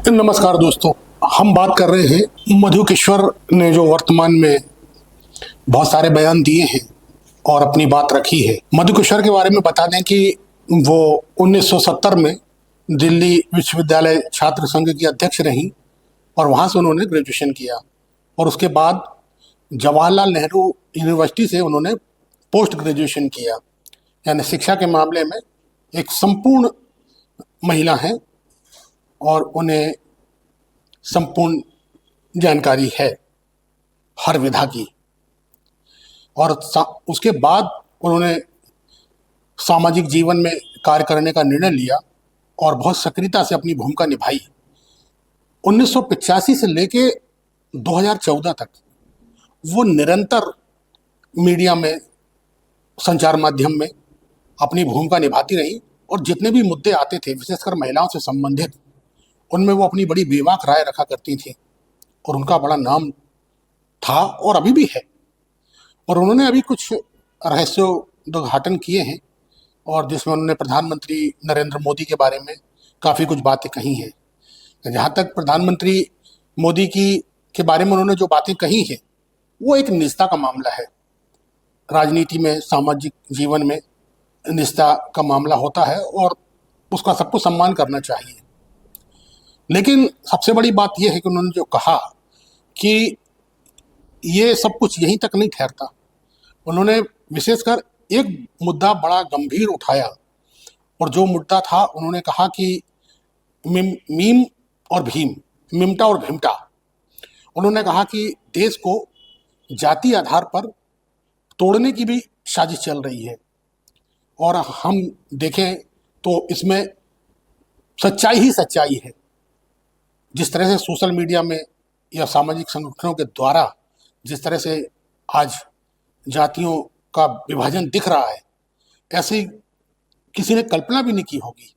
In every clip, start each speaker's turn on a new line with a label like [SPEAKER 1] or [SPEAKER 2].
[SPEAKER 1] नमस्कार दोस्तों, हम बात कर रहे हैं मधु किश्वर ने जो वर्तमान में बहुत सारे बयान दिए हैं और अपनी बात रखी है। मधु किश्वर के बारे में बता दें कि वो 1970 में दिल्ली विश्वविद्यालय छात्र संघ की अध्यक्ष रहीं और वहाँ से उन्होंने ग्रेजुएशन किया और उसके बाद जवाहरलाल नेहरू यूनिवर्सिटी से उन्होंने पोस्ट ग्रेजुएशन किया। यानी शिक्षा के मामले में एक संपूर्ण महिला हैं और उन्हें संपूर्ण जानकारी है हर विधा की। और उसके बाद उन्होंने सामाजिक जीवन में कार्य करने का निर्णय लिया और बहुत सक्रियता से अपनी भूमिका निभाई। 1985 से लेके 2014 तक वो निरंतर मीडिया में, संचार माध्यम में अपनी भूमिका निभाती रही और जितने भी मुद्दे आते थे विशेषकर महिलाओं से संबंधित, उनमें वो अपनी बड़ी बेबाक राय रखा करती थी और उनका बड़ा नाम था और अभी भी है। और उन्होंने अभी कुछ रहस्योद्घाटन किए हैं और जिसमें उन्होंने प्रधानमंत्री नरेंद्र मोदी के बारे में काफ़ी कुछ बातें कही हैं। जहाँ तक प्रधानमंत्री मोदी के बारे में उन्होंने जो बातें कही हैं वो एक निजता का मामला है। राजनीति में, सामाजिक जीवन में निजता का मामला होता है और उसका सबको सम्मान करना चाहिए। लेकिन सबसे बड़ी बात यह है कि उन्होंने जो कहा कि ये सब कुछ यहीं तक नहीं ठहरता। उन्होंने विशेषकर एक मुद्दा बड़ा गंभीर उठाया और जो मुद्दा था, उन्होंने कहा कि मीम और भीम, मिमटा और भीमटा, उन्होंने कहा कि देश को जाति आधार पर तोड़ने की भी साजिश चल रही है। और हम देखें तो इसमें सच्चाई ही सच्चाई है। जिस तरह से सोशल मीडिया में या सामाजिक संगठनों के द्वारा जिस तरह से आज जातियों का विभाजन दिख रहा है, ऐसे किसी ने कल्पना भी नहीं की होगी।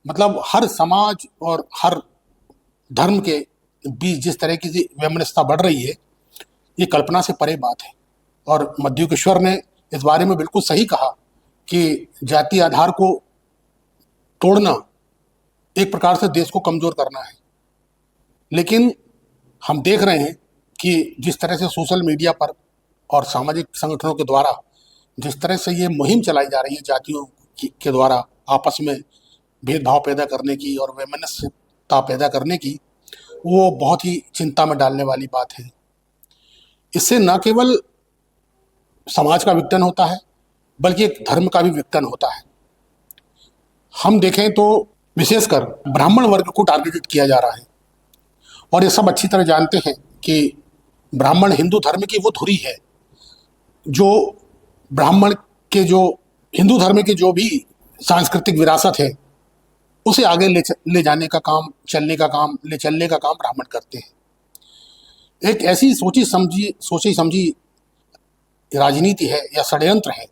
[SPEAKER 1] मतलब हर समाज और हर धर्म के बीच जिस तरह की वैमनस्यता बढ़ रही है, ये कल्पना से परे बात है। और मधु किश्वर ने इस बारे में बिल्कुल सही कहा कि जाति आधार को तोड़ना एक प्रकार से देश को कमजोर करना है। लेकिन हम देख रहे हैं कि जिस तरह से सोशल मीडिया पर और सामाजिक संगठनों के द्वारा जिस तरह से ये मुहिम चलाई जा रही है जातियों के द्वारा आपस में भेदभाव पैदा करने की और वैमनस्यता पैदा करने की, वो बहुत ही चिंता में डालने वाली बात है। इससे न केवल समाज का विघटन होता है बल्कि एक धर्म का भी विघटन होता है। हम देखें तो विशेषकर ब्राह्मण वर्ग को टारगेटेड किया जा रहा है और ये सब अच्छी तरह जानते हैं कि ब्राह्मण हिंदू धर्म की वो धुरी है जो ब्राह्मण के जो हिंदू धर्म की जो भी सांस्कृतिक विरासत है उसे आगे ले जाने का काम, चलने का काम ब्राह्मण करते हैं। एक ऐसी सोची समझी राजनीति है या षड्यंत्र है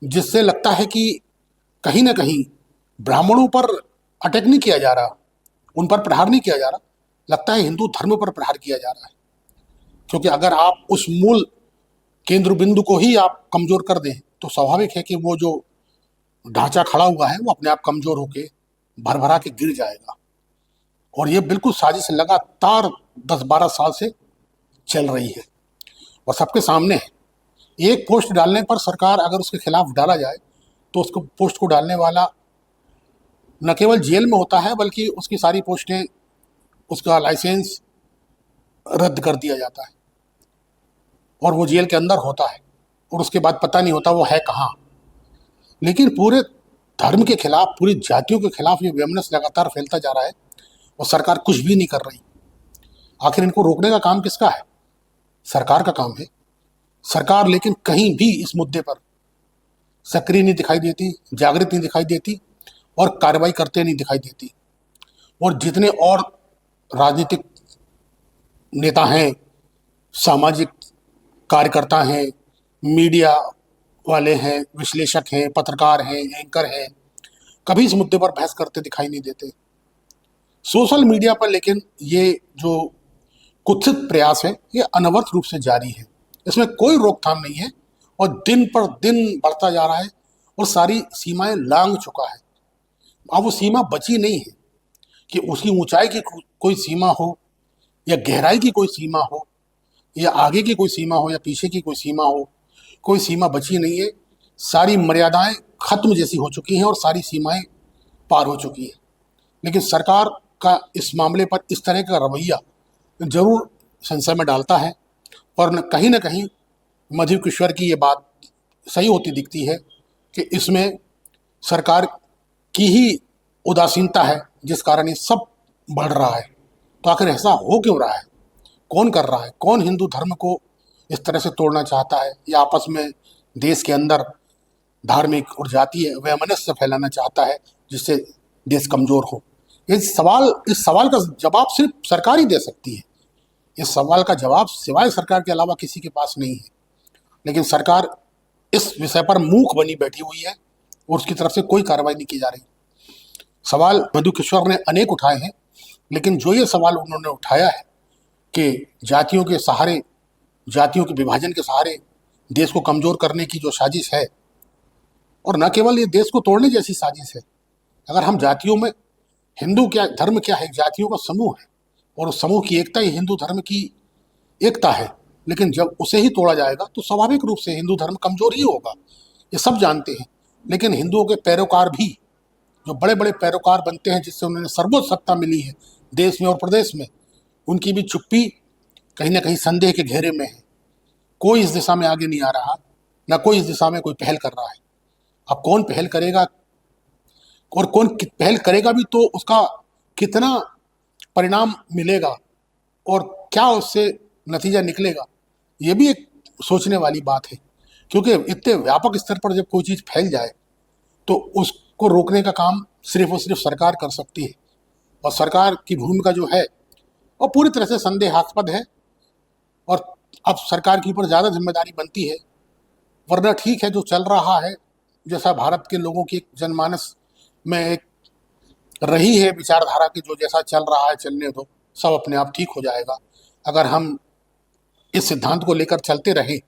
[SPEAKER 1] जिससे लगता है कि कहीं ना कहीं ब्राह्मणों पर अटैक नहीं किया जा रहा, उन पर प्रहार नहीं किया जा रहा, लगता है हिंदू धर्म पर प्रहार किया जा रहा है। क्योंकि अगर आप उस मूल केंद्र बिंदु को ही आप कमजोर कर दें तो स्वाभाविक है कि वो जो ढांचा खड़ा हुआ है वो अपने आप कमजोर होके भरभरा के गिर जाएगा। और ये बिल्कुल साजिश लगातार 10-12 साल से चल रही है और सबके सामने है। एक पोस्ट डालने पर सरकार अगर उसके खिलाफ डाला जाए तो उसको पोस्ट को डालने वाला न केवल जेल में होता है बल्कि उसकी सारी पोस्टें, उसका लाइसेंस रद्द कर दिया जाता है और वो जेल के अंदर होता है और उसके बाद पता नहीं होता वो है कहाँ। लेकिन पूरे धर्म के खिलाफ, पूरी जातियों के खिलाफ ये वैमनस्य लगातार फैलता जा रहा है और सरकार कुछ भी नहीं कर रही। आखिर इनको रोकने का काम किसका है? सरकार का काम है। सरकार लेकिन कहीं भी इस मुद्दे पर सक्रिय नहीं दिखाई देती, जागृत नहीं दिखाई देती और कार्रवाई करते नहीं दिखाई देती। और जितने और राजनीतिक नेता हैं, सामाजिक कार्यकर्ता हैं, मीडिया वाले हैं, विश्लेषक हैं, पत्रकार हैं, एंकर हैं, कभी इस मुद्दे पर बहस करते दिखाई नहीं देते। सोशल मीडिया पर लेकिन ये जो कुत्सित प्रयास है ये अनवरत रूप से जारी है, इसमें कोई रोकथाम नहीं है और दिन पर दिन बढ़ता जा रहा है और सारी सीमाएं लांघ चुका है। अब वो सीमा बची नहीं है कि उसकी ऊंचाई की कोई सीमा हो, या गहराई की कोई सीमा हो, या आगे की कोई सीमा हो, या पीछे की कोई सीमा हो, कोई सीमा बची नहीं है। सारी मर्यादाएं खत्म जैसी हो चुकी हैं और सारी सीमाएं पार हो चुकी हैं। लेकिन सरकार का इस मामले पर इस तरह का रवैया जरूर संशय में डालता है, और न कहीं मधु किश्वर की ये बात सही होती दिखती है कि इसमें सरकार की ही उदासीनता है जिस कारण ये सब बढ़ रहा है। तो आखिर ऐसा हो क्यों रहा है? कौन कर रहा है? कौन हिंदू धर्म को इस तरह से तोड़ना चाहता है, या आपस में देश के अंदर धार्मिक और जातीय वैमनस्य फैलाना चाहता है जिससे देश कमजोर हो? इस सवाल का जवाब सिर्फ सरकार ही दे सकती है। इस सवाल का जवाब सिवाय सरकार के अलावा किसी के पास नहीं है। लेकिन सरकार इस विषय पर मूक बनी बैठी हुई है और उसकी तरफ से कोई कार्रवाई नहीं की जा रही। सवाल मधु किश्वर ने अनेक उठाए हैं, लेकिन जो ये सवाल उन्होंने उठाया है कि जातियों के सहारे, जातियों के विभाजन के सहारे देश को कमजोर करने की जो साजिश है, और न केवल ये देश को तोड़ने जैसी साजिश है। अगर हम जातियों में, हिंदू क्या, धर्म क्या है? जातियों का समूह है, और उस समूह की एकता ही हिंदू धर्म की एकता है। लेकिन जब उसे ही तोड़ा जाएगा तो स्वाभाविक रूप से हिंदू धर्म कमजोर ही होगा, ये सब जानते हैं। लेकिन हिंदुओं के पैरोकार भी, जो बड़े बड़े पैरोकार बनते हैं जिससे उन्हें सर्वोच्च सत्ता मिली है देश में और प्रदेश में, उनकी भी चुप्पी कहीं ना कहीं संदेह के घेरे में है। कोई इस दिशा में आगे नहीं आ रहा, ना कोई इस दिशा में कोई पहल कर रहा है। अब कौन पहल करेगा, और कौन पहल करेगा भी तो उसका कितना परिणाम मिलेगा और क्या उससे नतीजा निकलेगा, ये भी एक सोचने वाली बात है। क्योंकि इतने व्यापक स्तर पर जब कोई चीज़ फैल जाए तो उसको रोकने का काम सिर्फ और सिर्फ सरकार कर सकती है, और सरकार की भूमिका जो है वो पूरी तरह से संदेहास्पद है, और अब सरकार के ऊपर ज़्यादा जिम्मेदारी बनती है। वरना ठीक है, जो चल रहा है, जैसा भारत के लोगों की जनमानस में एक रही है विचारधारा की, जो जैसा चल रहा है चलने दो, सब अपने आप ठीक हो जाएगा। अगर हम इस सिद्धांत को लेकर चलते रहे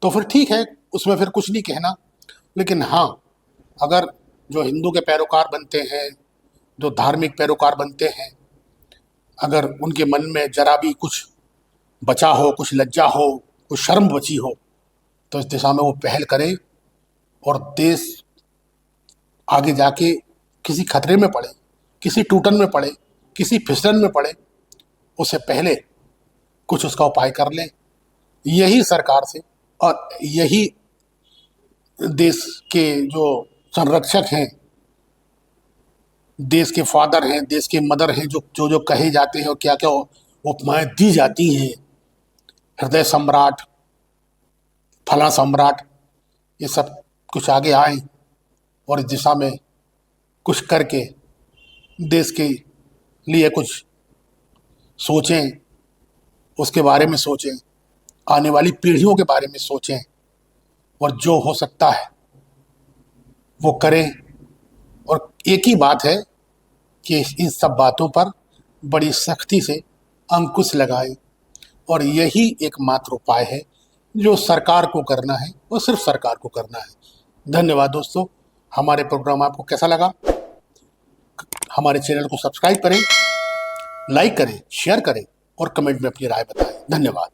[SPEAKER 1] तो फिर ठीक है, उसमें फिर कुछ नहीं कहना। लेकिन हाँ, अगर जो हिंदू के पैरोकार बनते हैं, जो धार्मिक पैरोकार बनते हैं, अगर उनके मन में जरा भी कुछ बचा हो, कुछ लज्जा हो, कुछ शर्म बची हो, तो इस दिशा में वो पहल करें, और देश आगे जाके किसी खतरे में पड़े, किसी टूटन में पड़े, किसी फिसलन में पड़े, उससे पहले कुछ उसका उपाय कर लें। यही सरकार से, और यही देश के जो संरक्षक हैं, देश के फादर हैं, देश के मदर हैं, जो जो जो कहे जाते हैं और क्या क्या उपमाएं दी जाती हैं, हृदय सम्राट, फला सम्राट, ये सब कुछ आगे आए और इस दिशा में कुछ करके देश के लिए कुछ सोचें, उसके बारे में सोचें, आने वाली पीढ़ियों के बारे में सोचें, और जो हो सकता है वो करें। और एक ही बात है कि इन सब बातों पर बड़ी सख्ती से अंकुश लगाएं, और यही एकमात्र उपाय है जो सरकार को करना है, और सिर्फ सरकार को करना है। धन्यवाद दोस्तों। हमारे प्रोग्राम आपको कैसा लगा? हमारे चैनल को सब्सक्राइब करें, लाइक करें, शेयर करें और कमेंट में अपनी राय बताएं। धन्यवाद।